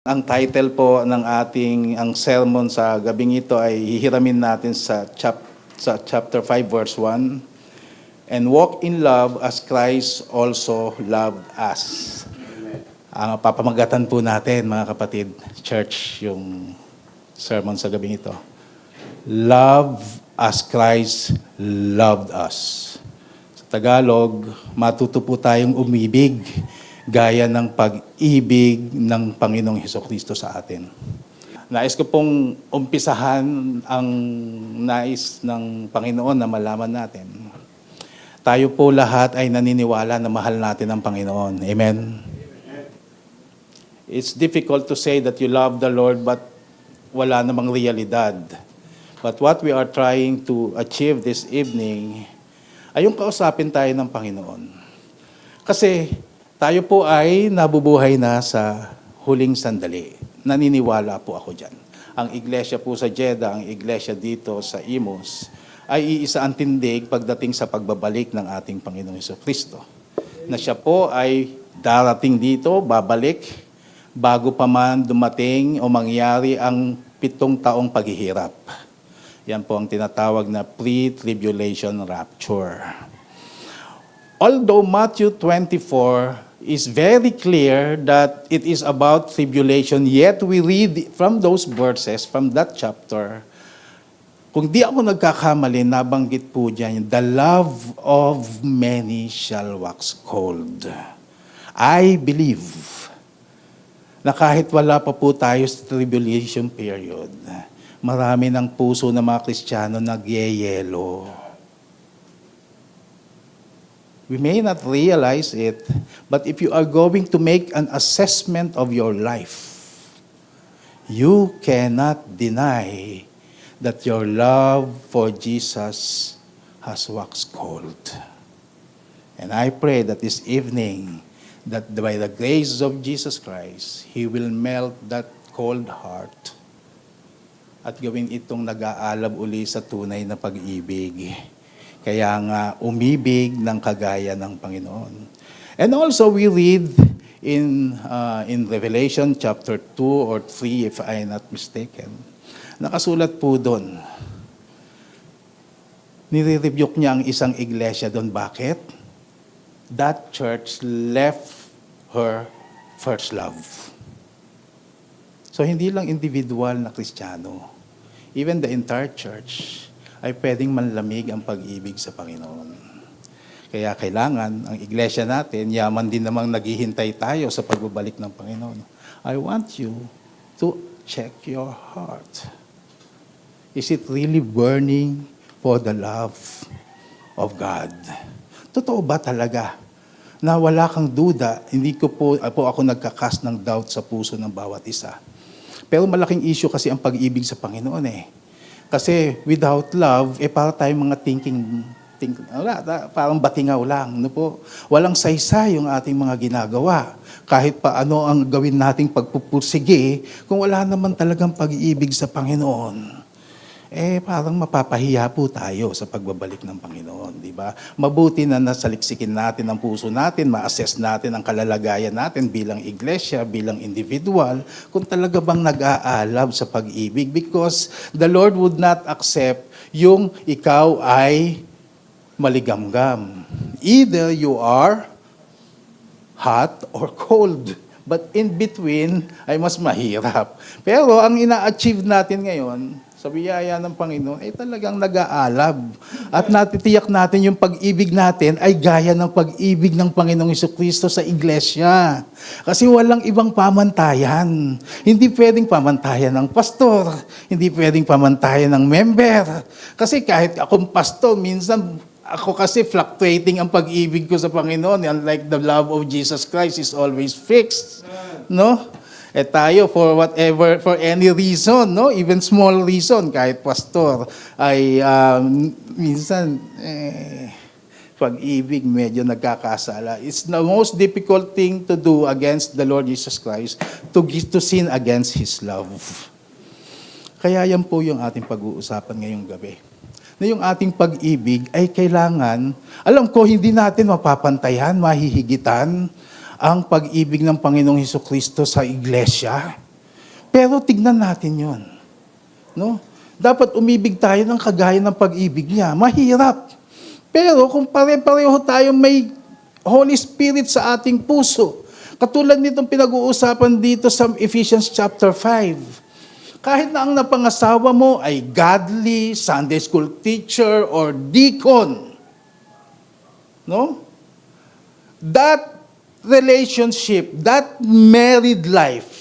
Ang title po ng ang sermon sa gabing ito ay hihiramin natin sa chapter 5 verse 1. And walk in love as Christ also loved us. Ang papamagatan po natin, mga kapatid, church, yung sermon sa gabing ito. Love as Christ loved us. Sa Tagalog, matuto po tayong umibig gaya ng pag-ibig ng Panginoong Hesukristo sa atin. Nais ko pong umpisahan ang nais ng Panginoon na malaman natin. Tayo po lahat ay naniniwala na mahal natin ang Panginoon. Amen? It's difficult to say that you love the Lord but wala namang realidad. But what we are trying to achieve this evening ay yung kausapin tayo ng Panginoon. Kasi tayo po ay nabubuhay na sa huling sandali. Naniniwala po ako dyan. Ang iglesia po sa Jeddah, ang iglesia dito sa Imus, ay iisa ang tindig pagdating sa pagbabalik ng ating Panginoong Hesukristo. Na siya po ay darating dito, babalik, bago pa man dumating o mangyari ang 7 taong paghihirap. Yan po ang tinatawag na pre-tribulation rapture. Although Matthew 24 is very clear that it is about tribulation, yet we read from those verses, from that chapter, kung di ako nagkakamali, nabanggit po dyan, the love of many shall wax cold. I believe na kahit wala pa po tayo sa tribulation period, marami ng puso ng mga Kristiyano nagyeyelo. We may not realize it, but if you are going to make an assessment of your life, you cannot deny that your love for Jesus has waxed cold. And I pray that this evening, that by the grace of Jesus Christ, He will melt that cold heart at gawin itong nag-aalab uli sa tunay na pag-ibig. Kaya nga umibig ng kagaya ng Panginoon. And also we read in Revelation chapter 2 or 3, if I am not mistaken, nakasulat po doon. Nire-rebuke niya ang isang iglesia doon. Bakit? That church left her first love. So hindi lang individual na Kristiyano, even the entire church ay pwedeng manlamig ang pag-ibig sa Panginoon. Kaya kailangan, ang iglesia natin, yaman din namang naghihintay tayo sa pagbabalik ng Panginoon. I want you to check your heart. Is it really burning for the love of God? Totoo ba talaga na wala kang duda, hindi ko po ako nagkakas ng doubt sa puso ng bawat isa. Pero malaking issue kasi ang pag-ibig sa Panginoon eh. Kasi without love, para tayong mga parang batingaw lang. No po? Walang saysay yung ating mga ginagawa. Kahit pa ano ang gawin nating pagpupursige, kung wala naman talagang pag-ibig sa Panginoon, parang mapapahiya po tayo sa pagbabalik ng Panginoon, di ba? Mabuti na nasaliksikin natin ang puso natin, ma-assess natin ang kalalagayan natin bilang iglesia, bilang individual, kung talaga bang nag-aalab sa pag-ibig, because the Lord would not accept yung ikaw ay maligamgam. Either you are hot or cold. But in between ay mas mahirap. Pero ang ina-achieve natin ngayon, sa biyaya ng Panginoon, ay talagang nag-aalab. At natitiyak natin yung pag-ibig natin ay gaya ng pag-ibig ng Panginoong Hesukristo sa iglesia. Kasi walang ibang pamantayan. Hindi pwedeng pamantayan ng pastor. Hindi pwedeng pamantayan ng member. Kasi kahit akong pastor, minsan ako kasi fluctuating ang pag-ibig ko sa Panginoon. Unlike the love of Jesus Christ is always fixed. No? Tayo, for any reason, no? Even small reason, kahit pastor, ay minsan, pag-ibig medyo nagkakasala. It's the most difficult thing to do against the Lord Jesus Christ, to sin against His love. Kaya yan po yung ating pag-uusapan ngayong gabi. Na yung ating pag-ibig ay kailangan, alam ko, hindi natin mapapantayan, mahihigitan, ang pag-ibig ng Panginoong Hesukristo sa iglesia. Pero tignan natin yon, no? Dapat umibig tayo ng kagaya ng pag-ibig niya. Mahirap. Pero kung pare-pareho tayo may Holy Spirit sa ating puso, katulad nitong pinag-uusapan dito sa Ephesians chapter 5, kahit na ang napangasawa mo ay godly, Sunday school teacher, or deacon, no? That relationship, that married life,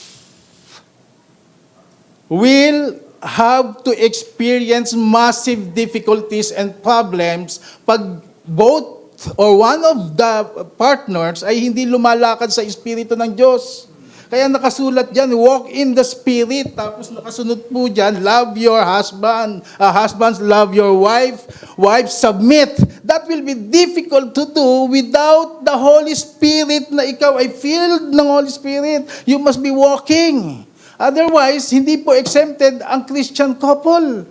will have to experience massive difficulties and problems pag both or one of the partners ay hindi lumalakad sa Espiritu ng Diyos. Kaya nakasulat dyan, walk in the Spirit. Tapos nakasunod po dyan, love your husband. Husbands, love your wife. Wives, submit. That will be difficult to do without the Holy Spirit na ikaw ay filled ng Holy Spirit. You must be walking. Otherwise, hindi po exempted ang Christian couple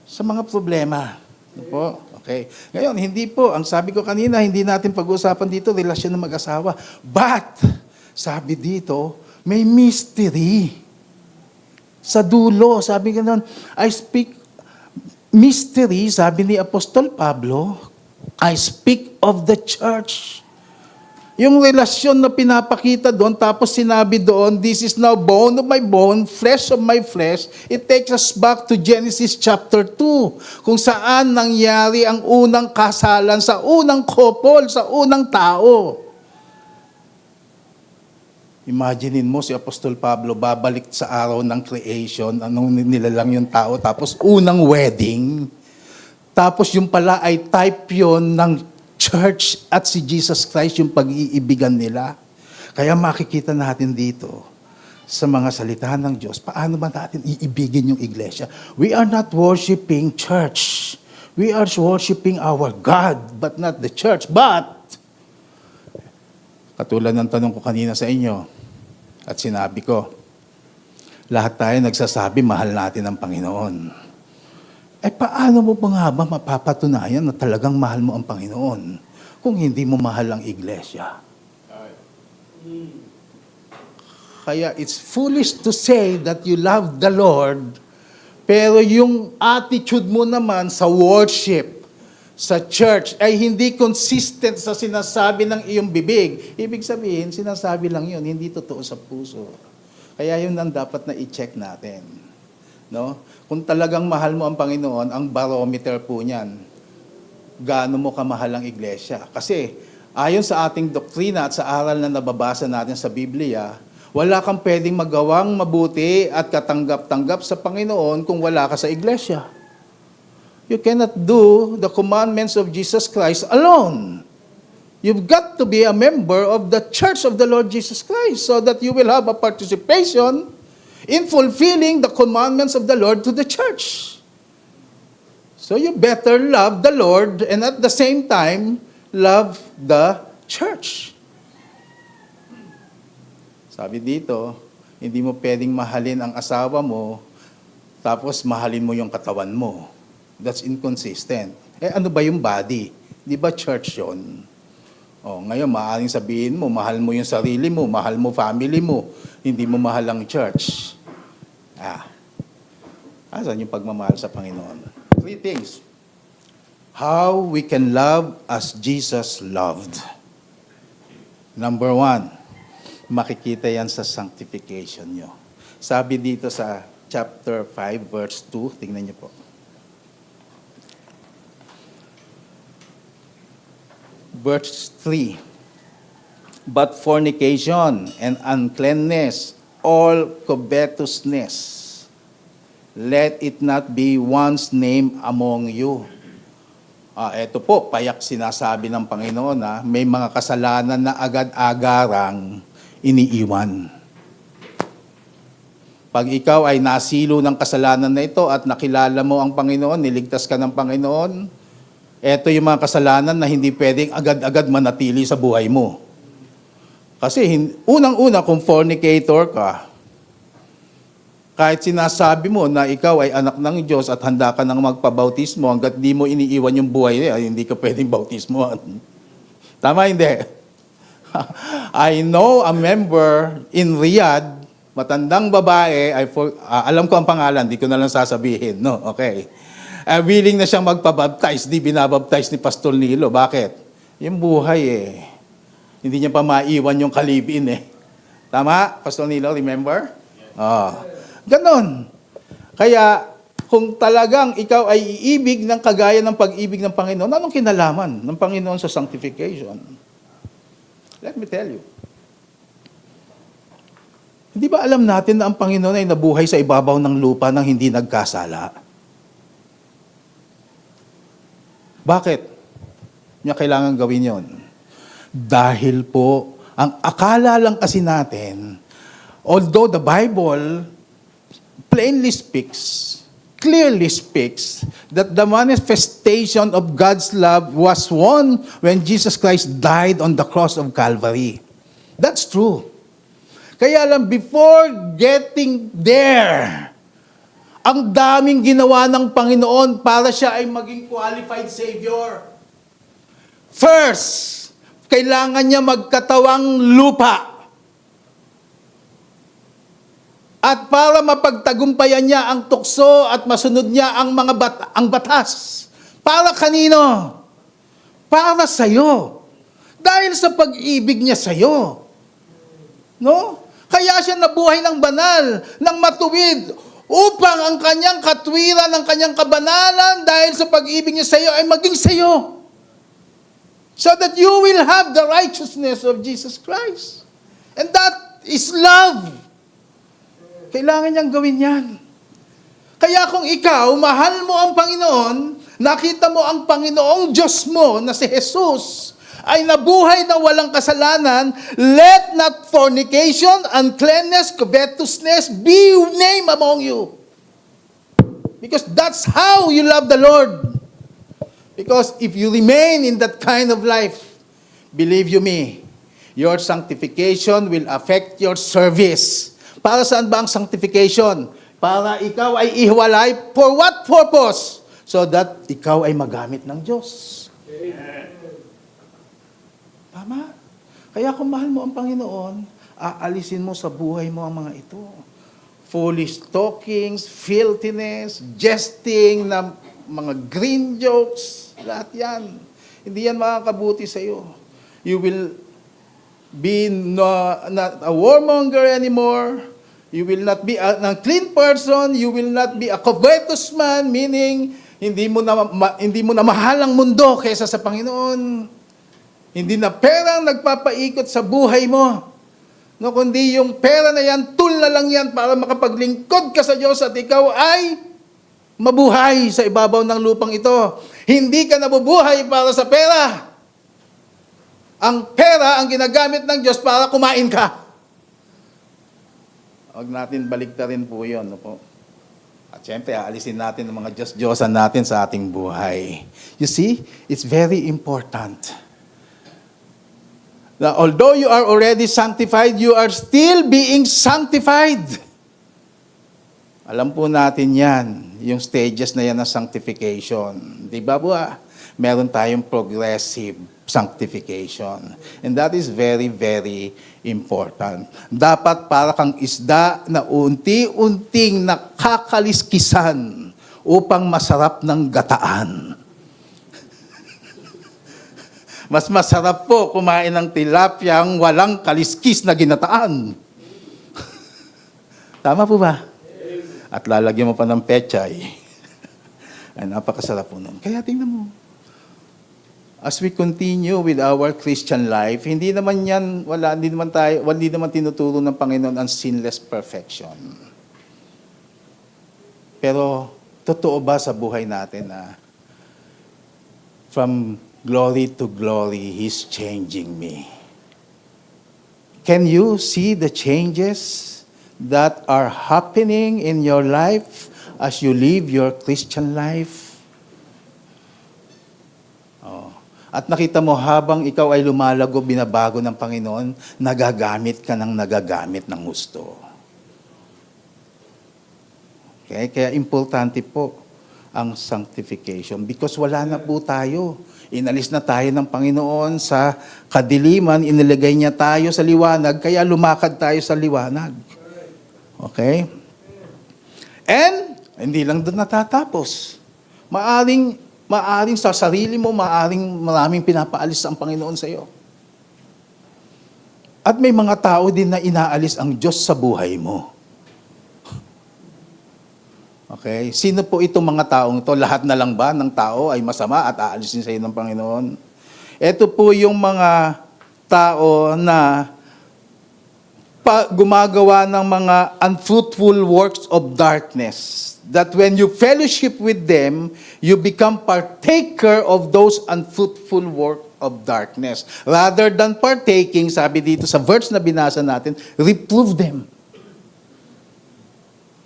sa mga problema. Ano po? Okay. Ngayon, hindi po. Ang sabi ko kanina, hindi natin pag-uusapan dito, relasyon ng mag-asawa. But, sabi dito, may mystery. Sa dulo, sabi ganun, I speak mystery, sabi ni Apostol Pablo, I speak of the church. Yung relasyon na pinapakita doon, tapos sinabi doon, this is now bone of my bone, flesh of my flesh, it takes us back to Genesis chapter 2, kung saan nangyari ang unang kasalan sa unang couple, sa unang tao. Imaginein mo si Apostol Pablo, babalik sa araw ng creation, anong nilalang yung tao, tapos unang wedding, tapos yung pala ay type yon ng church at si Jesus Christ yung pag-iibigan nila. Kaya makikita natin dito sa mga salita ng Diyos, paano ba natin iibigin yung iglesia? We are not worshiping church. We are worshiping our God, but not the church. But, katulad ng tanong ko kanina sa inyo, at sinabi ko, lahat tayo nagsasabi, mahal natin ang Panginoon. Eh paano mo pa nga ba mapapatunayan na talagang mahal mo ang Panginoon kung hindi mo mahal ang iglesia? Kaya it's foolish to say that you love the Lord, pero yung attitude mo naman sa worship, sa church, ay hindi consistent sa sinasabi ng iyong bibig. Ibig sabihin, sinasabi lang yun, hindi totoo sa puso. Kaya yun ang dapat na i-check natin. No? Kung talagang mahal mo ang Panginoon, ang barometer po niyan, gaano mo kamahal ang iglesia. Kasi ayon sa ating doktrina at sa aral na nababasa natin sa Biblia, wala kang pwedeng magawang mabuti at katanggap-tanggap sa Panginoon kung wala ka sa iglesia. You cannot do the commandments of Jesus Christ alone. You've got to be a member of the church of the Lord Jesus Christ so that you will have a participation in fulfilling the commandments of the Lord to the church. So you better love the Lord and at the same time, love the church. Sabi dito, hindi mo pwedeng mahalin ang asawa mo, tapos mahalin mo yung katawan mo. That's inconsistent. Eh ano ba yung body? Di ba church yun? Oh, ngayon, maaaring sabihin mo, mahal mo yung sarili mo, mahal mo family mo, hindi mo mahal ang church. Asan yung pagmamahal sa Panginoon? 3 things. How we can love as Jesus loved. Number 1, makikita yan sa sanctification nyo. Sabi dito sa chapter 5, verse 2, tingnan nyo po. Verse 3, but fornication and uncleanness, all covetousness, let it not be one's name among you. Ito po, payak sinasabi ng Panginoon na may mga kasalanan na agad-agarang iniiwan. Pag ikaw ay nasilo ng kasalanan na ito at nakilala mo ang Panginoon, niligtas ka ng Panginoon, ito yung mga kasalanan na hindi pwedeng agad-agad manatili sa buhay mo. Kasi unang-una, kung fornicator ka, kahit sinasabi mo na ikaw ay anak ng Diyos at handa ka nang magpabautismo, hanggat di mo iniiwan yung buhay niya, hindi ka pwedeng bautismoan. Tama, hindi? I know a member in Riyadh matandang babae, alam ko ang pangalan, di ko na lang sasabihin, no? Okay. Willing na siyang magpabaptize, di binabaptize ni Pastor Nilo. Bakit? Yung buhay Hindi niya pa maiwan yung kalibin Tama, Pastor Nilo, remember? Ganon. Kaya, kung talagang ikaw ay iibig ng kagaya ng pag-ibig ng Panginoon, anong kinalaman ng Panginoon sa sanctification? Let me tell you. Hindi ba alam natin na ang Panginoon ay nabuhay sa ibabaw ng lupa nang hindi nagkasala? Bakit niya kailangan gawin yon? Dahil po, ang akala lang kasi natin, although the Bible plainly speaks, clearly speaks, that the manifestation of God's love was won when Jesus Christ died on the cross of Calvary. That's true. Kaya lang, before getting there, ang daming ginawa ng Panginoon para siya ay maging qualified Savior. First, kailangan niya magkatawang lupa. At para mapagtagumpayan niya ang tukso at masunod niya ang ang batas. Para kanino? Para sa'yo. Dahil sa pag-ibig niya sa'yo. No? Kaya siya nabuhay ng banal, ng matuwid, upang ang kanyang katwiran, ang kanyang kabanalan, dahil sa pag-ibig niya sa'yo, ay maging sa'yo. So that you will have the righteousness of Jesus Christ. And that is love. Kailangan niyang gawin yan. Kaya kung ikaw, mahal mo ang Panginoon, nakita mo ang Panginoong Diyos mo na si Jesus, ay nabuhay na walang kasalanan, let not fornication, uncleanness, covetousness be named among you. Because that's how you love the Lord. Because if you remain in that kind of life, believe you me, your sanctification will affect your service. Para saan ba ang sanctification? Para ikaw ay ihiwalay. For what purpose? So that ikaw ay magamit ng Diyos. Amen. Tama? Kaya kung mahal mo ang Panginoon, aalisin mo sa buhay mo ang mga ito. Foolish talkings, filthiness, jesting, na mga green jokes, lahat yan. Hindi yan makakabuti sa iyo. You will be not a warmonger anymore. You will not be a clean person. You will not be a covetous man, meaning hindi mo na mahal ang mundo kaysa sa Panginoon. Hindi na perang nagpapaikot sa buhay mo. No, kundi yung pera na yan, tool na lang yan para makapaglingkod ka sa Diyos at ikaw ay mabuhay sa ibabaw ng lupang ito. Hindi ka nabubuhay para sa pera. Ang pera ang ginagamit ng Diyos para kumain ka. Huwag natin baliktarin po yun. No po? At syempre, aalisin natin ang mga Diyos-Diyosan natin sa ating buhay. You see, it's very important. Now, although you are already sanctified, you are still being sanctified. Alam po natin yan, yung stages na yan ng sanctification. Di ba po? Meron tayong progressive sanctification. And that is very, very important. Dapat para kang isda na unti-unting nakakaliskisan upang masarap ng gataan. Mas masarap po kumain ng tilapiyang walang kaliskis na ginataan. Tama po ba? At lalagyan mo pa ng pechay. Ay, napakasarap po nun. Kaya tingnan mo. As we continue with our Christian life, hindi naman tinuturo ng Panginoon ang sinless perfection. Pero, totoo ba sa buhay natin na from glory to glory, He's changing me? Can you see the changes that are happening in your life as you live your Christian life? Oh. At nakita mo habang ikaw ay lumalago, binabago ng Panginoon, nagagamit ka ng gusto. Okay? Kaya importante po ang sanctification because wala na po tayo. Inalis na tayo ng Panginoon sa kadiliman, inilagay niya tayo sa liwanag, kaya lumakad tayo sa liwanag. Okay? And, hindi lang doon natatapos. Maaring sa sarili mo, maraming pinapaalis ang Panginoon sa iyo. At may mga tao din na inaalis ang Diyos sa buhay mo. Okay? Sino po itong mga taong ito? Lahat na lang ba ng tao ay masama at aalisin sa iyo ng Panginoon? Ito po yung mga tao na gumagawa ng mga unfruitful works of darkness. That when you fellowship with them, you become partaker of those unfruitful work of darkness. Rather than partaking, sabi dito sa verse na binasa natin, reprove them.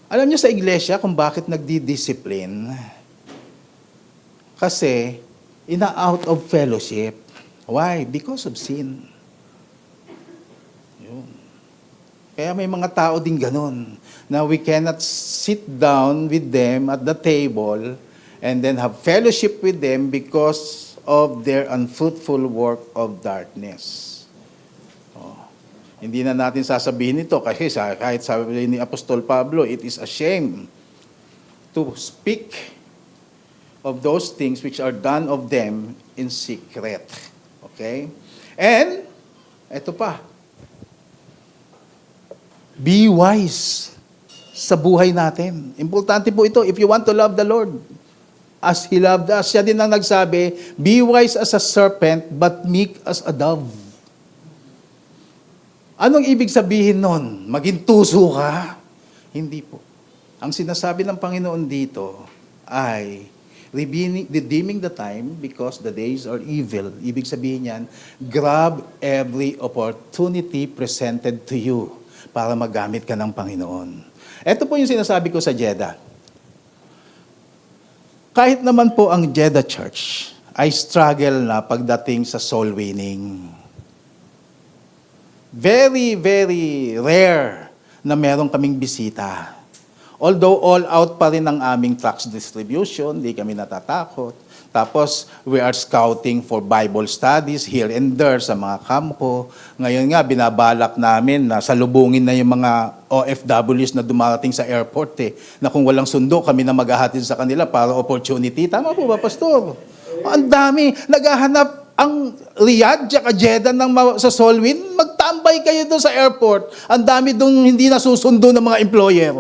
Alam niyo sa iglesia kung bakit nagdi-discipline? Kasi, out of fellowship. Why? Because of sin. Yun. Kaya may mga tao din ganun, na we cannot sit down with them at the table and then have fellowship with them because of their unfruitful work of darkness. Hindi na natin sasabihin ito kasi kahit sabi ni Apostol Pablo, it is a shame to speak of those things which are done of them in secret. Okay? And, eto pa, be wise sa buhay natin. Importante po ito, if you want to love the Lord, as He loved us, siya din ang nagsabi, be wise as a serpent, but meek as a dove. Anong ibig sabihin nun? Maging tuso ka? Hindi po. Ang sinasabi ng Panginoon dito ay redeeming the time because the days are evil. Ibig sabihin yan, grab every opportunity presented to you para magamit ka ng Panginoon. Ito po yung sinasabi ko sa Jeddah. Kahit naman po ang Jeddah Church ay struggle na pagdating sa soul winning. Very, very rare na meron kaming bisita. Although all out pa rin ang aming tracts distribution, di kami natatakot. Tapos, we are scouting for Bible studies here and there sa mga kampo. Ngayon nga, binabalak namin na salubungin na yung mga OFWs na dumarating sa airport na kung walang sundo, kami na maghahatid sa kanila para opportunity. Tama po ba, Pastor? Ang dami. Naghahanap ang Riyadh at Jeddah sa Solwyn, magtambay kayo doon sa airport. Ang dami doon hindi nasusundo ng mga employer.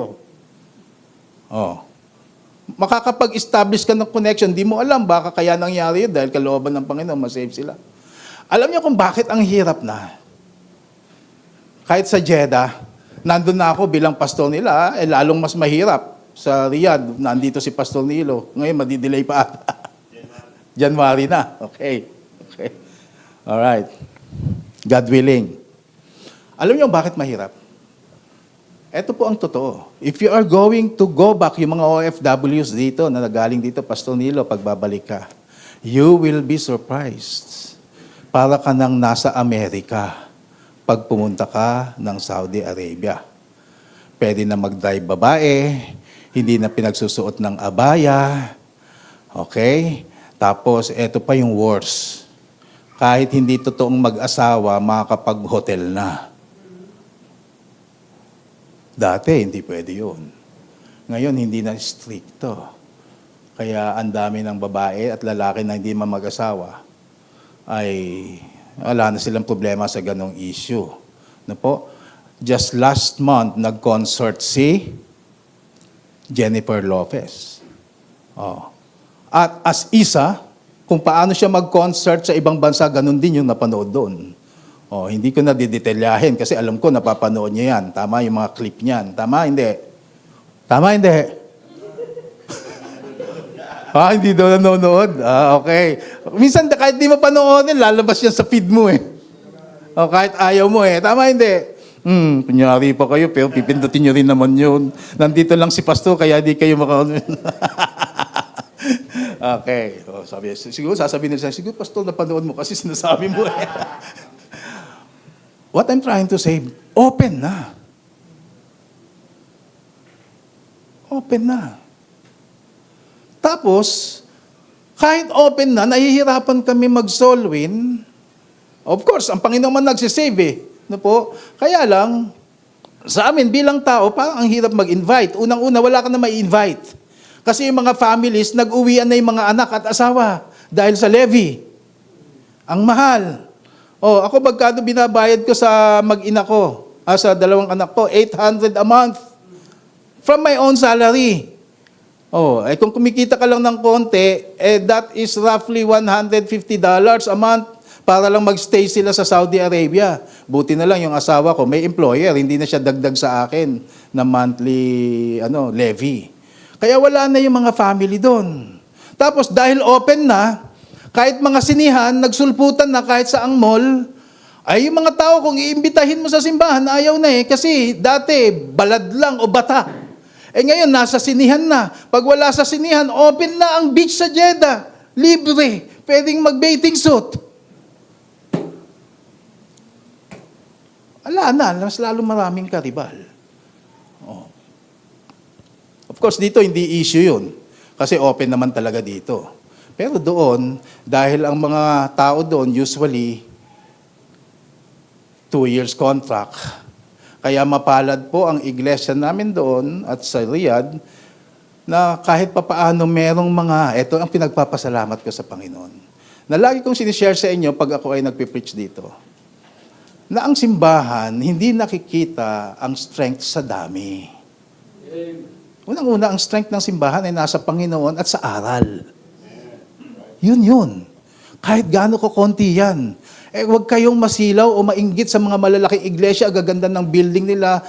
Makakapag-establish ka ng connection, di mo alam, baka kaya nangyari yun dahil kalooban ng Panginoon, masave sila. Alam niyo kung bakit ang hirap na? Kahit sa Jeddah, nandun na ako bilang pastor nila, lalong mas mahirap. Sa Riyadh, nandito si Pastor Nilo. Ngayon, madidelay pa ata. January na. Okay. Alright. God willing. Alam niyo bakit mahirap? Ito po ang totoo. If you are going to go back, yung mga OFWs dito, na nagaling dito, Pastor Nilo, pagbabalik ka, you will be surprised. Para ka nang nasa Amerika pag pumunta ka ng Saudi Arabia. Pwede na mag-drive babae, hindi na pinagsusuot ng abaya, okay? Tapos, eto pa yung worst. Kahit hindi totoong mag-asawa, makakapag-hotel na. Dati, hindi pwede yun. Ngayon, hindi na stricto. Kaya ang dami ng babae at lalaki na hindi mag-asawa ay wala na silang problema sa ganong issue. No po? Just last month, nag-concert si Jennifer Lopez. At as isa, kung paano siya mag-concert sa ibang bansa, ganun din yung napanood doon. Hindi ko na didetalyahin kasi alam ko napapanood niya yan. Tama yung mga clip niyan. Tama, hindi? Tama, hindi? Hindi daw nanonood? Okay. Minsan kahit di mo panoorin, lalabas yan sa feed mo . Kahit ayaw mo . Tama, hindi? Kunyari pa kayo, pero pipindutin nyo rin naman yun. Nandito lang si Pastor, kaya di kayo Okay. Siguro sasabihin nila, siguro Pastor, napanood mo kasi sinasabi mo . What I'm trying to say, open na. Open na. Tapos, kahit open na, nahihirapan kami mag-soul win. Of course, ang Panginoon man nagsisave . No po? Kaya lang, sa amin bilang tao, parang ang hirap mag-invite. Unang-una, wala ka na mai-invite. Kasi yung mga families, nag-uwian na yung mga anak at asawa dahil sa levy. Ang mahal. Ako magkano binabayad ko sa mag-ina ko, sa dalawang anak ko, 800 a month from my own salary. Kung kumikita ka lang ng konti, that is roughly $150 a month para lang magstay sila sa Saudi Arabia. Buti na lang yung asawa ko, may employer, hindi na siya dagdag sa akin na monthly levy. Kaya wala na yung mga family doon. Tapos dahil open na, kahit mga sinihan, nagsulputan na kahit saang mall, ay yung mga tao kung iimbitahin mo sa simbahan, ayaw na kasi dati balad lang o bata. Ngayon, nasa sinihan na. Pag wala sa sinihan, open na ang beach sa Jeddah. Libre. Pwedeng mag-bathing suit. Ala na, mas lalo maraming karibal. Of course, dito hindi issue yun. Kasi open naman talaga dito. Pero doon, dahil ang mga tao doon, usually, 2 years contract, kaya mapalad po ang iglesia namin doon at sa Riyadh na kahit papaano merong ito ang pinagpapasalamat ko sa Panginoon. Na lagi kong sinishare sa inyo pag ako ay nagpipreach dito. Na ang simbahan, hindi nakikita ang strength sa dami. Unang-una, ang strength ng simbahan ay nasa Panginoon at sa aral. Yun. Kahit gaano ko konti yan. Huwag kayong masilaw o mainggit sa mga malalaking iglesia, agaganda ng building nila.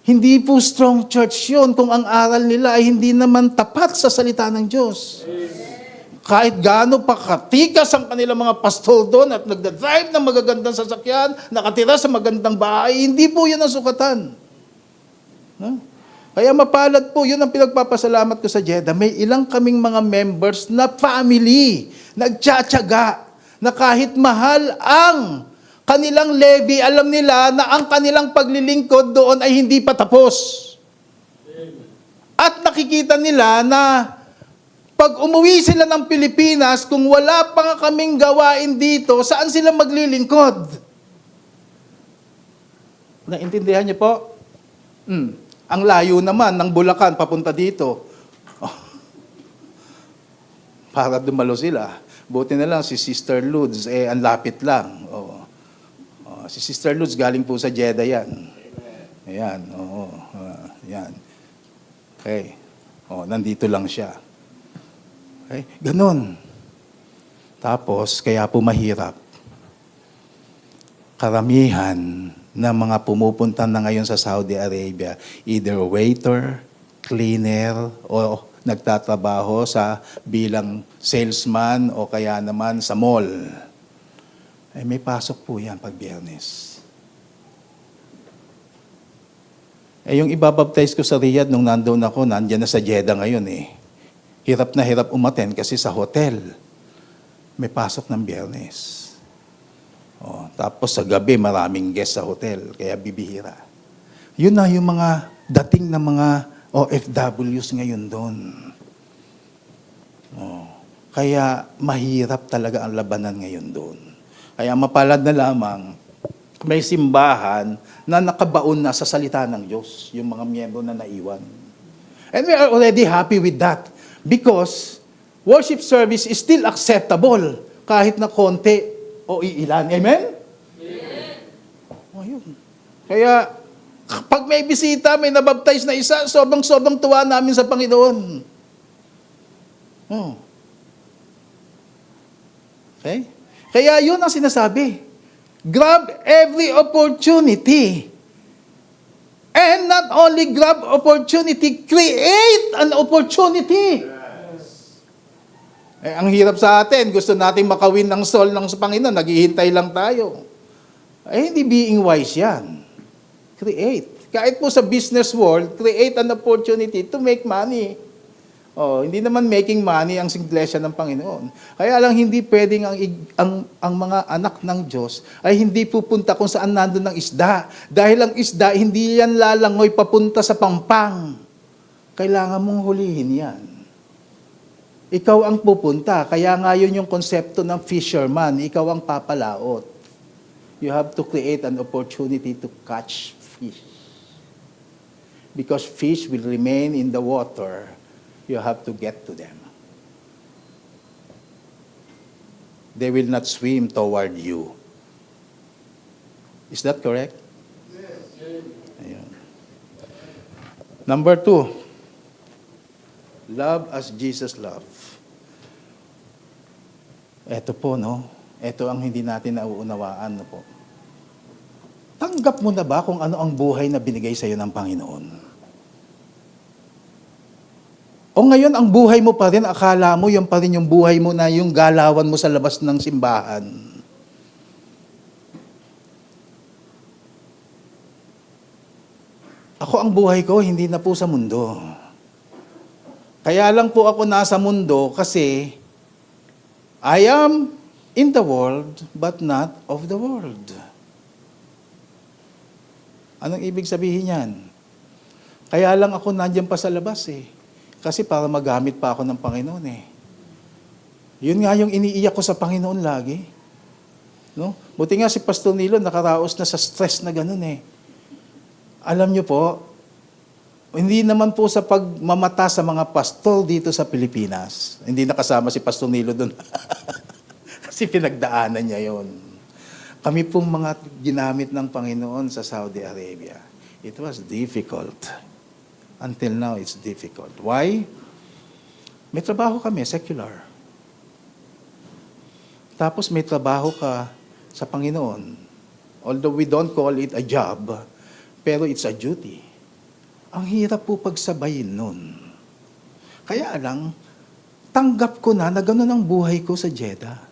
Hindi po strong church yun kung ang aral nila ay hindi naman tapat sa salita ng Diyos. Kahit gaano pa katikas ang kanilang mga pastor doon at nagdadrive ng magagandang sasakyan, nakatira sa magandang bahay, hindi po yan ang sukatan. Kaya mapalad po, yun ang pinagpapasalamat ko sa Jeddah. May ilang kaming mga members na family, nagtsatsaga, na kahit mahal ang kanilang levy, alam nila na ang kanilang paglilingkod doon ay hindi pa tapos. At nakikita nila na pag umuwi sila ng Pilipinas, kung wala pa nga kaming gawain dito, saan sila maglilingkod? Naintindihan niyo po? Ang layo naman ng Bulacan papunta dito. Para dumalo sila. Buti na lang si Sister Lourdes, ang lapit lang. Si Sister Lourdes galing po sa Jeddah yan. Ayan, yan. Okay. Nandito lang siya. Okay, ganun. Tapos, kaya po mahirap. Karamihan na mga pumupunta na ngayon sa Saudi Arabia, either waiter, cleaner, o nagtatrabaho sa bilang salesman o kaya naman sa mall. May pasok po yan pag Biyernes. Yung ibabaptize ko sa Riyadh nung nandoon ako, nandiyan na sa Jeddah ngayon Hirap na hirap umaten kasi sa hotel. May pasok ng Biyernes. Tapos sa gabi, maraming guest sa hotel, kaya bibihira. Yun na yung mga dating na mga OFWs ngayon doon. Kaya mahirap talaga ang labanan ngayon doon. Kaya mapalad na lamang, may simbahan na nakabaon na sa salita ng Diyos, yung mga miyembro na naiwan. And we are already happy with that because worship service is still acceptable kahit na konti o iilan. Amen? Amen. Yun. Kaya, pag may bisita, may nabaptize na isa, sobrang tuwa namin sa Panginoon. Okay? Kaya yun ang sinasabi. Grab every opportunity. And not only grab opportunity, create an opportunity. Ang hirap sa atin, gusto natin makawin ng soul ng Panginoon, naghihintay lang tayo. Hindi being wise yan. Create. Kahit po sa business world, create an opportunity to make money. Hindi naman making money ang iglesia ng Panginoon. Kaya lang hindi pwedeng ang mga anak ng Diyos ay hindi pupunta kung saan nandun ng isda. Dahil ang isda, hindi yan lalangoy papunta sa pampang. Kailangan mong hulihin yan. Ikaw ang pupunta. Kaya nga yun yung konsepto ng fisherman. Ikaw ang papalaot. You have to create an opportunity to catch fish. Because fish will remain in the water, you have to get to them. They will not swim toward you. Is that correct? Ayun. Number 2, love as Jesus loved. Ito po, no? Ito ang hindi natin nauunawaan, no po. Tanggap mo na ba kung ano ang buhay na binigay sa iyo ng Panginoon? O ngayon, ang buhay mo pa rin, akala mo, yung pa rin yung buhay mo na yung galawan mo sa labas ng simbahan. Ako ang buhay ko, hindi na po sa mundo. Kaya lang po ako nasa mundo kasi I am in the world, but not of the world. Anong ibig sabihin yan? Kaya lang ako nandiyan pa sa labas eh. Kasi para magamit pa ako ng Panginoon eh. Yun nga yung iniiyak ko sa Panginoon lagi. No? Buti nga si Pastor Nilo nakaraos na sa stress na ganun eh. Alam nyo po, hindi naman po sa pagmamata sa mga pastor dito sa Pilipinas. Hindi nakasama si Pastor Nilo doon. Kasi pinagdaanan niya yon. Kami pong mga ginamit ng Panginoon sa Saudi Arabia. It was difficult. Until now, it's difficult. Why? May trabaho kami, secular. Tapos may trabaho ka sa Panginoon. Although we don't call it a job, pero it's a duty. Ang hirap po pagsabayin nun. Kaya lang, tanggap ko na gano'n ang buhay ko sa Jeddah.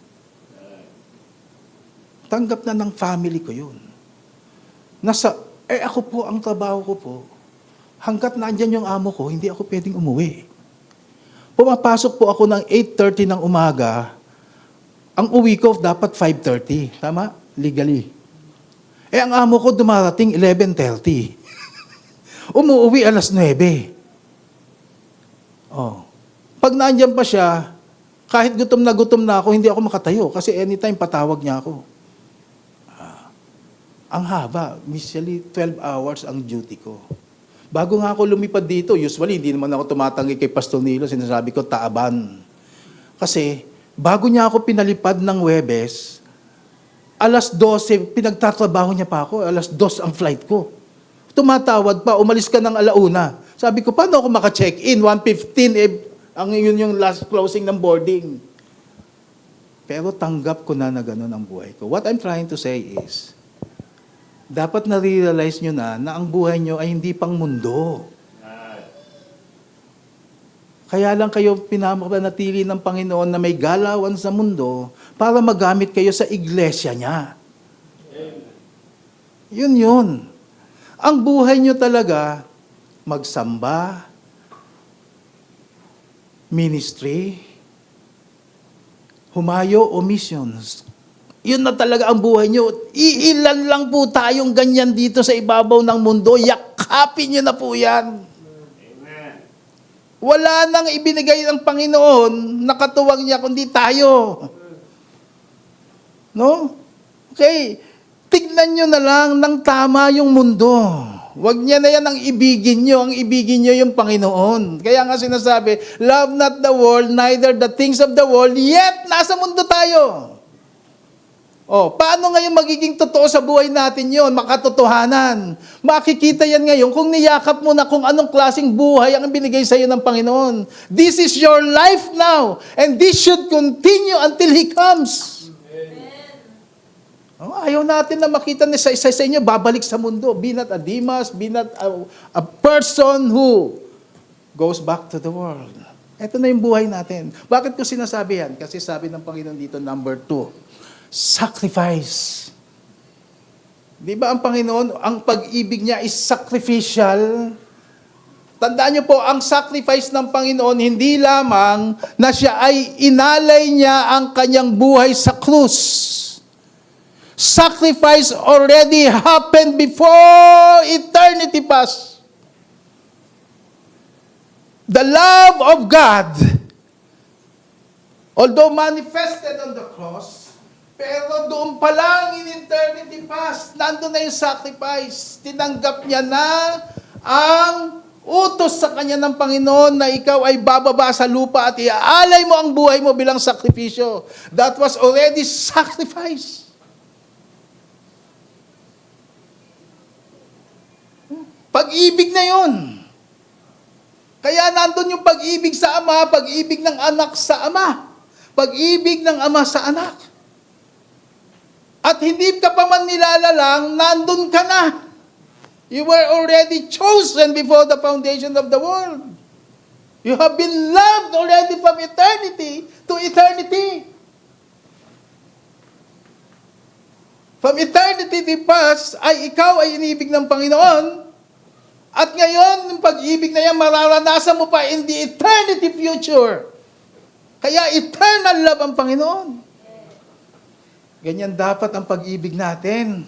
Tanggap na ng family ko yun. Ako po, ang trabaho ko po, hanggat nandyan yung amo ko, hindi ako pwedeng umuwi. Pumapasok po ako ng 8:30 ng umaga, ang uwi ko dapat 5:30. Tama? Legally. Ang amo ko dumarating 11:30. Umuwi alas 9. Oh. Pag nandyan pa siya, kahit gutom na ako, hindi ako makatayo kasi anytime patawag niya ako. Ang haba, usually 12 hours ang duty ko. Bago nga ako lumipad dito, usually hindi naman ako tumatanggi kay Pastor Nilo, sinasabi ko taaban. Kasi bago niya ako pinalipad ng Huwebes, alas 12, pinagtatrabaho niya pa ako, alas 2 ang flight ko. Tumatawag pa, umalis ka ng 1:00. Sabi ko, paano ako maka-check-in? 1:15, yun yung last closing ng boarding. Pero tanggap ko na gano'n ang buhay ko. What I'm trying to say is, dapat na-realize nyo na ang buhay nyo ay hindi pang mundo. Kaya lang kayo pinamanatili ng Panginoon na may galawan sa mundo para magamit kayo sa iglesia niya. Yun. Ang buhay nyo talaga, magsamba, ministry, humayo o missions. Yun na talaga ang buhay nyo. Iilan lang po tayong ganyan dito sa ibabaw ng mundo. Yakapin nyo na po yan. Amen. Wala nang ibinigay ng Panginoon na katuwang niya kundi tayo. No? Okay. Tignan nyo na lang ng tama yung mundo. Huwag niya na yan ang ibigin nyo. Ang ibigin nyo yung Panginoon. Kaya nga sinasabi, love not the world, neither the things of the world, yet nasa mundo tayo. Paano ngayon magiging totoo sa buhay natin yon? Makatotohanan. Makikita yan ngayon kung niyakap mo na kung anong klaseng buhay ang binigay sa iyo ng Panginoon. This is your life now. And this should continue until He comes. Ayaw natin na makita na sa isa sa inyo, babalik sa mundo. Be not a Demas, be not a person who goes back to the world. Ito na yung buhay natin. Bakit ko sinasabi yan? Kasi sabi ng Panginoon dito, number 2, sacrifice. Di ba ang Panginoon, ang pag-ibig niya is sacrificial? Tandaan niyo po, ang sacrifice ng Panginoon, hindi lamang na siya ay inalay niya ang kanyang buhay sa krus. Sacrifice already happened before eternity past. The love of God, although manifested on the cross, pero doon pa lang in eternity past, nandun na yung sacrifice. Tinanggap niya na ang utos sa kanya ng Panginoon na ikaw ay bababa sa lupa at iaalay mo ang buhay mo bilang sakripisyo. That was already sacrifice. Pag-ibig na yun. Kaya nandun yung pag-ibig sa Ama, pag-ibig ng anak sa Ama. Pag-ibig ng Ama sa anak. At hindi ka pa man nilalalang, nandun ka na. You were already chosen before the foundation of the world. You have been loved already from eternity to eternity. From eternity past, ay ikaw ay inibig ng Panginoon. At ngayon, yung pag-ibig na yan, mararanasan mo pa in the eternity future. Kaya eternal love ang Panginoon. Ganyan dapat ang pag-ibig natin.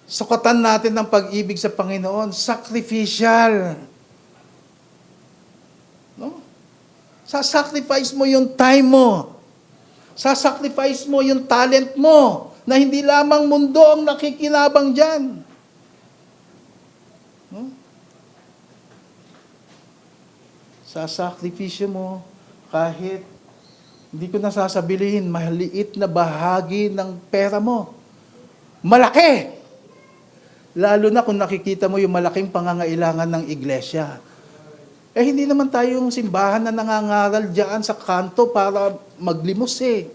Sukatan natin ng pag-ibig sa Panginoon. Sacrificial. No? Sasacrifice mo yung time mo. Sasacrifice mo yung talent mo na hindi lamang mundo ang nakikinabang dyan. No? Sasakripisyo mo kahit hindi ko nasasabihin, maliit na bahagi ng pera mo. Malaki! Lalo na kung nakikita mo yung malaking pangangailangan ng iglesia. Eh, hindi naman tayo yung simbahan na nangangaral dyan sa kanto para maglimos eh.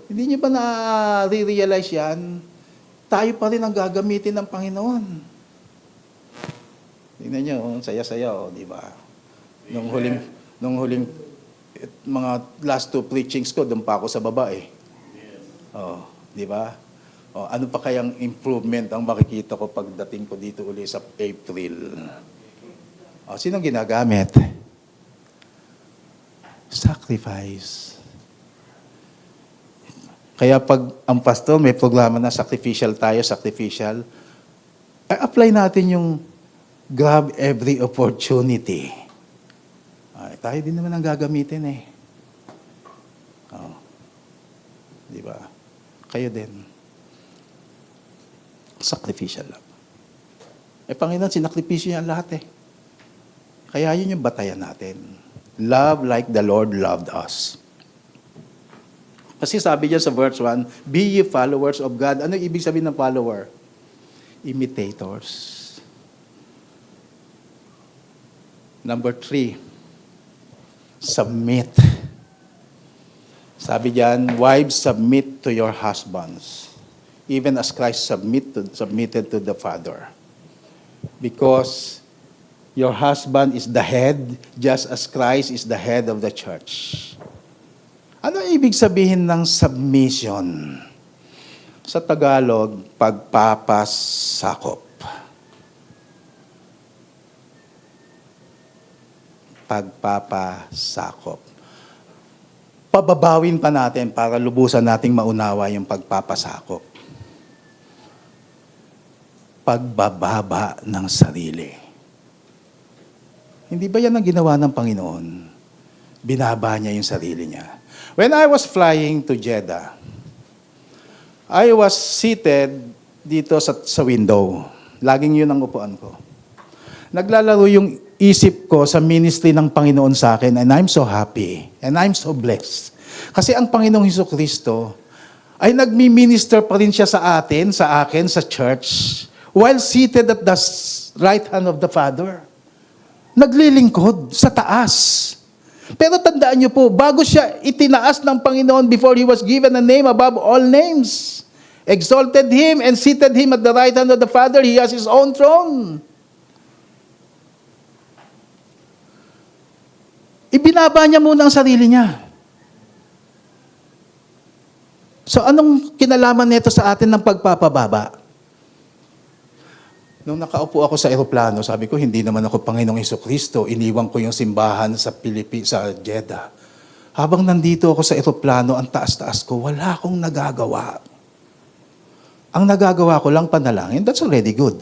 Hindi niyo ba na-realize yan? Tayo pa rin ang gagamitin ng Panginoon. Tingnan niyo, saya-saya, di ba? Nung huling mga last 2 preachings ko, doon pa ako sa baba eh. Oh, di ba? Oh, ano pa kayang improvement ang makikita ko pagdating ko dito uli sa April? Oh, sinong ginagamit? Sacrifice. Kaya pag ang pastor may programa na sacrificial tayo, sacrificial, ay apply natin yung grab every opportunity. Ay, tayo din naman ang gagamitin eh. Oh. Di ba? Kayo din. Sacrificial love. Eh, Panginoon, sinakripisyo niya lahat eh. Kaya yun yung batayan natin. Love like the Lord loved us. Kasi sabi niya sa verse 1, be ye followers of God. Ano ibig sabihin ng follower? Imitators. Number 3, submit. Sabi diyan, wives, submit to your husbands, even as Christ submitted to the Father. Because your husband is the head, just as Christ is the head of the church. Ano ibig sabihin ng submission? Sa Tagalog, pagpapasakop. Pagpapasakop. Pababawin pa natin para lubusan nating maunawa yung pagpapasakop. Pagbababa ng sarili. Hindi ba yan ang ginawa ng Panginoon? Binaba niya yung sarili niya. When I was flying to Jeddah, I was seated dito sa window. Laging yun ang upuan ko. Naglalaro yung isip ko sa ministry ng Panginoon sa akin, and I'm so happy, and I'm so blessed. Kasi ang Panginoong Hesukristo ay nagmi-minister pa rin siya sa atin, sa akin, sa church, while seated at the right hand of the Father. Naglilingkod sa taas. Pero tandaan niyo po, bago siya itinaas ng Panginoon before He was given a name above all names, exalted Him and seated Him at the right hand of the Father, He has His own throne. Ibinaba niya muna ang sarili niya. So anong kinalaman nito sa atin ng pagpapababa? Nung nakaupo ako sa eroplano, sabi ko, hindi naman ako Panginoong Hesukristo. Iniwan ko yung simbahan sa sa Jeddah. Habang nandito ako sa eroplano, ang taas-taas ko, wala akong nagagawa. Ang nagagawa ko lang panalangin, that's already good.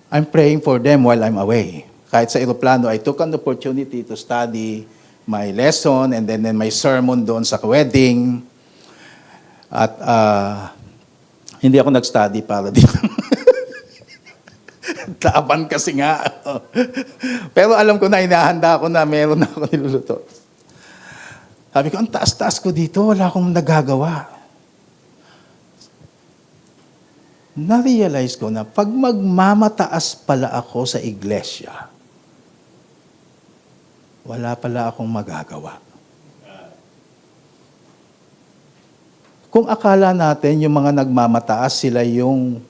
I'm praying for them while I'm away. Kahit sa eroplano, I took an opportunity to study my lesson and then my sermon doon sa wedding. At hindi ako nag-study para dito. Laban kasi nga. Pero alam ko na, inahanda ko na, meron na ako niluluto. Sabi ko, ang taas-taas ko dito, wala akong nagagawa. Na-realize ko na pag magmamataas pala ako sa iglesia, wala pala akong magagawa. Kung akala natin yung mga nagmamataas, sila yung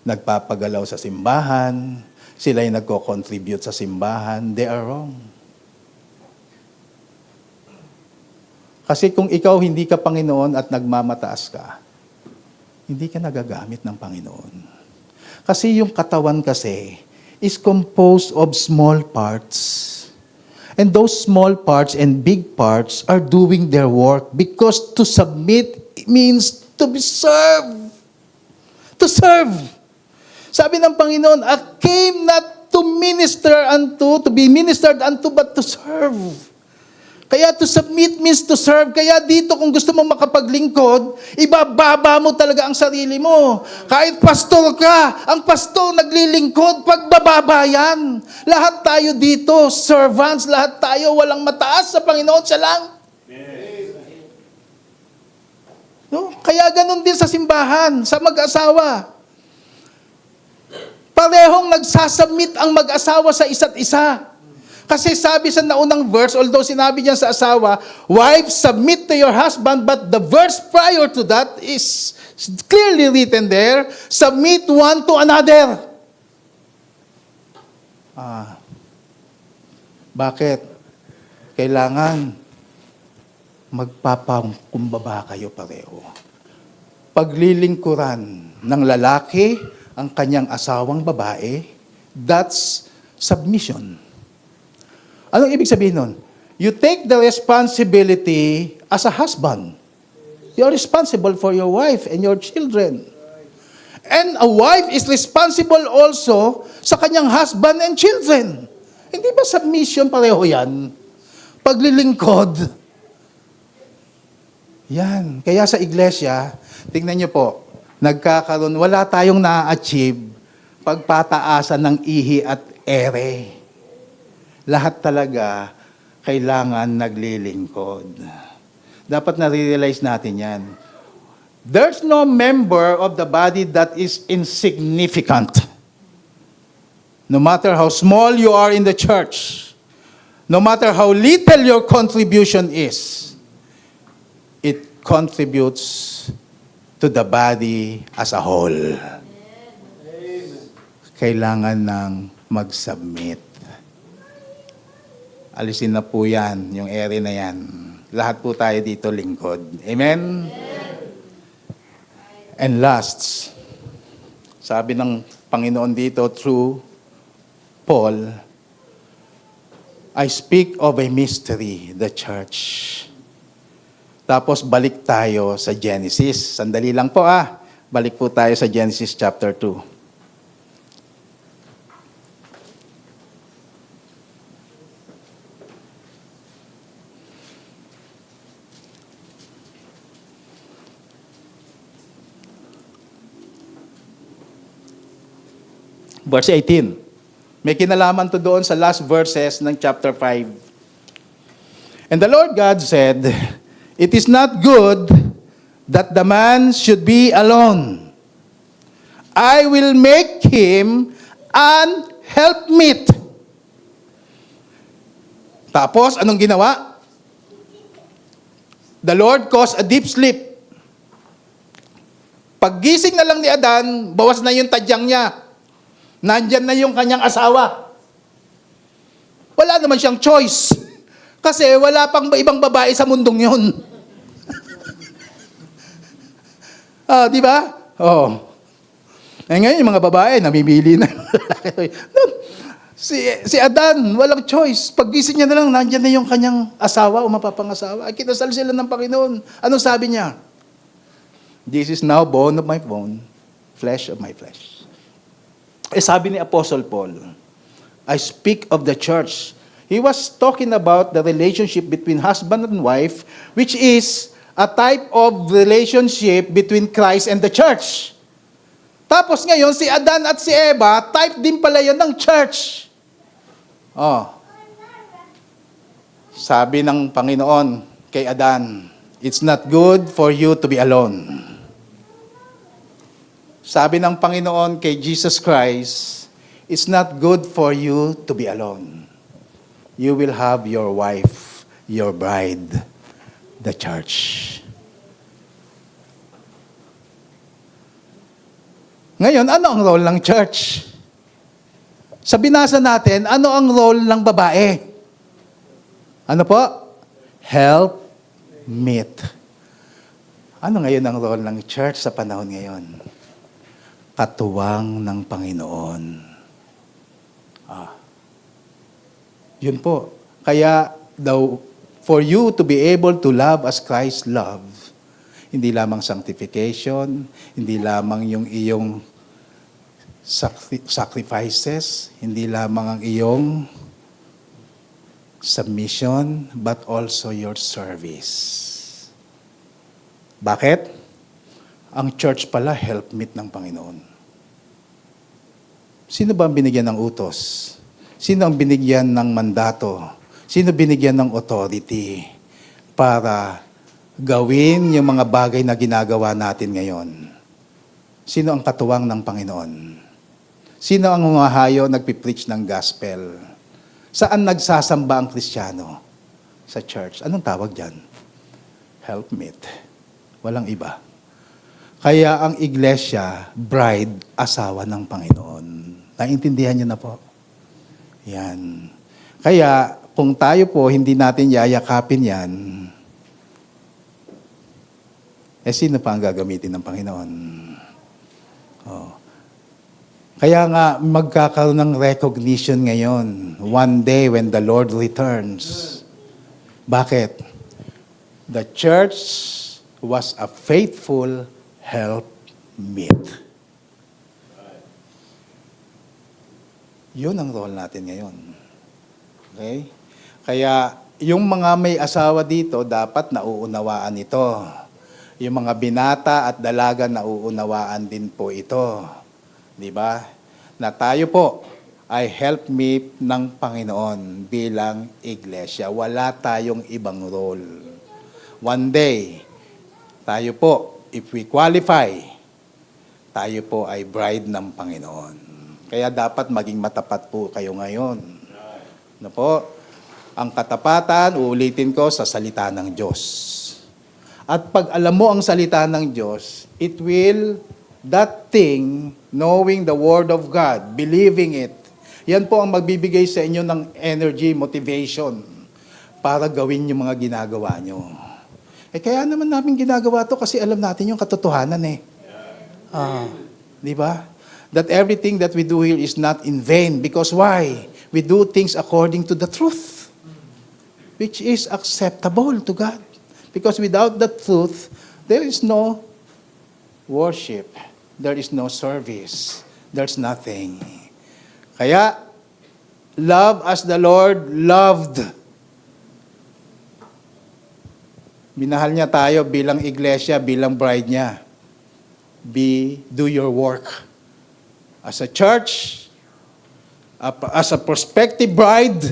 nagpapagalaw sa simbahan, sila yung nagko-contribute sa simbahan, they are wrong. Kasi kung ikaw hindi ka Panginoon at nagmamataas ka, hindi ka nagagamit ng Panginoon. Kasi yung katawan kasi is composed of small parts. And those small parts and big parts are doing their work because to submit means to be served. To serve. Sabi ng Panginoon, I came not to minister unto, to be ministered unto, but to serve. Kaya to submit means to serve. Kaya dito kung gusto mong makapaglingkod, ibababa mo talaga ang sarili mo. Kahit pastor ka, ang pastor naglilingkod, pagbababa yan. Lahat tayo dito, servants, lahat tayo walang mataas sa Panginoon, siya lang. No? Kaya ganun din sa simbahan, sa mag-asawa. Parehong nagsasubmit ang mag-asawa sa isa't isa. Kasi sabi sa naunang verse, although sinabi niya sa asawa, wives, submit to your husband, but the verse prior to that is clearly written there, submit one to another. Bakit? Kailangan magpapakumbaba kayo pareho. Paglilingkuran ng lalaki ang kanyang asawang babae, that's submission. Anong ibig sabihin nun? You take the responsibility as a husband. You're responsible for your wife and your children. And a wife is responsible also sa kanyang husband and children. Hindi ba submission pareho yan? Paglilingkod. Yan. Kaya sa iglesia, tingnan niyo po, nagkakaroon, wala tayong na-achieve pagpataasan ng ihi at ere. Lahat talaga kailangan naglilingkod. Dapat na-realize natin yan. There's no member of the body that is insignificant. No matter how small you are in the church, no matter how little your contribution is, it contributes to the body as a whole. Kailangan ng mag-submit. Alisin na po yan, yung area na yan. Lahat po tayo dito lingkod. Amen? And last, sabi ng Panginoon dito through Paul, I speak of a mystery, the church. Tapos balik tayo sa Genesis. Sandali lang po Balik po tayo sa Genesis chapter 2. Verse 18. May kinalaman to doon sa last verses ng chapter 5. And the Lord God said, it is not good that the man should be alone. I will make him an helpmeet. Tapos, anong ginawa? The Lord caused a deep sleep. Paggising na lang ni Adan, bawas na yung tadyang niya. Nandyan na yung kanyang asawa. Wala naman siyang choice. Kasi wala pang ibang babae sa mundong yun. Di ba? Ngayon yung mga babae, namimili na. si Adan, walang choice. Paggising niya na lang, nandyan na yung kanyang asawa o mapapangasawa. Ay, kinasal sila ng Panginoon. Anong sabi niya? This is now bone of my bone, flesh of my flesh. Sabi ni Apostle Paul, I speak of the church. He was talking about the relationship between husband and wife, which is a type of relationship between Christ and the church. Tapos ngayon, si Adan at si Eva, type din pala yun ng church. Oh. Sabi ng Panginoon kay Adan, it's not good for you to be alone. Sabi ng Panginoon kay Jesus Christ, it's not good for you to be alone. You will have your wife, your bride, the church. Ngayon, ano ang role ng church? Sa binasa natin, ano ang role ng babae? Ano po? Help meet. Ano ngayon ang role ng church sa panahon ngayon? Katuwang ng Panginoon. Yun po. Kaya daw, for you to be able to love as Christ loved, hindi lamang sanctification, hindi lamang yung iyong sacrifices, hindi lamang ang iyong submission, but also your service. Bakit? Ang church pala, helpmeet ng Panginoon. Sino ba ang binigyan ng utos? Sino ang binigyan ng mandato? Sino binigyan ng authority para gawin yung mga bagay na ginagawa natin ngayon? Sino ang katuwang ng Panginoon? Sino ang humahayo, nagpipreach ng gospel? Saan nagsasamba ang Kristiyano? Sa church. Anong tawag dyan? Helpmeet. Walang iba. Kaya ang iglesia, bride, asawa ng Panginoon. Naintindihan niyo na po? Yan. Kaya, kung tayo po hindi natin yayakapin yan, sino pa ang gagamitin ng Panginoon? Oh. Kaya nga, magkakaroon ng recognition ngayon. One day when the Lord returns. Bakit? The church was a faithful helpmeet. Yun ang role natin ngayon. Okay? Kaya, yung mga may asawa dito, dapat nauunawaan ito. Yung mga binata at dalaga, nauunawaan din po ito. Di ba? Na tayo po ay helpmeet ng Panginoon bilang iglesia. Wala tayong ibang role. One day, tayo po, if we qualify, tayo po ay bride ng Panginoon. Kaya dapat maging matapat po kayo ngayon. Ano po? Ang katapatan, uulitin ko, sa salita ng Diyos. At pag alam mo ang salita ng Diyos, it will, that thing, knowing the Word of God, believing it, yan po ang magbibigay sa inyo ng energy, motivation, para gawin yung mga ginagawa nyo. Kaya naman namin ginagawa to kasi alam natin yung katotohanan di ba? That everything that we do here is not in vain. Because why? We do things according to the truth, which is acceptable to God. Because without the truth, there is no worship. There is no service. There's nothing. Kaya, love as the Lord loved. Minahal niya tayo bilang iglesia, bilang bride niya. Do your work. As a church, as a prospective bride,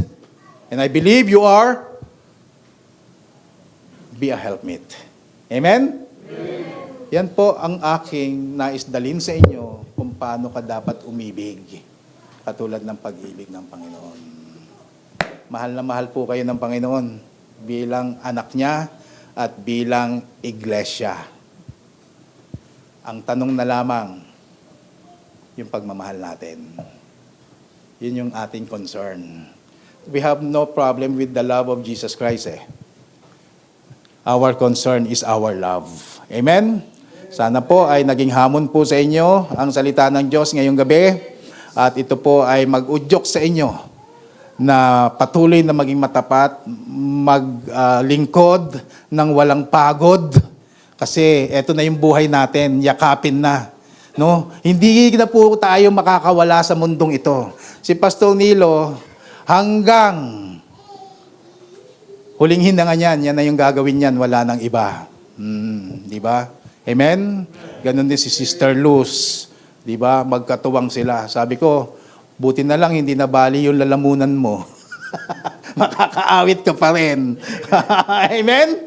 and I believe you are, be a helpmeet. Amen? Amen? Yan po ang aking naisdalin sa inyo kung paano ka dapat umibig, katulad ng pag-ibig ng Panginoon. Mahal na mahal po kayo ng Panginoon bilang anak niya at bilang iglesia. Ang tanong na lamang, yung pagmamahal natin. Yun yung ating concern. We have no problem with the love of Jesus Christ Our concern is our love. Amen? Sana po ay naging hamon po sa inyo ang salita ng Diyos ngayong gabi. At ito po ay mag-udyok sa inyo na patuloy na maging matapat, maglingkod ng walang pagod. Kasi eto na yung buhay natin, yakapin na. No? Hindi na po tayo makakawala sa mundong ito. Si Pastor Nilo, hanggang huling hinanga niyan, yan na yung gagawin niyan, wala nang iba. Di ba? Amen? Ganon din si Sister Luz. Di ba? Magkatuwang sila. Sabi ko, buti na lang hindi nabali yung lalamunan mo. Makakaawit ka pa rin. Amen?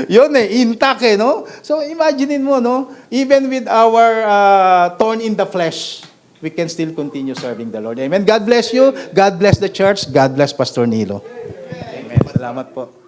Yun intact no? So imaginein mo, no? Even with our thorn in the flesh, we can still continue serving the Lord. Amen? God bless you. God bless the church. God bless Pastor Nilo. Amen. Salamat po.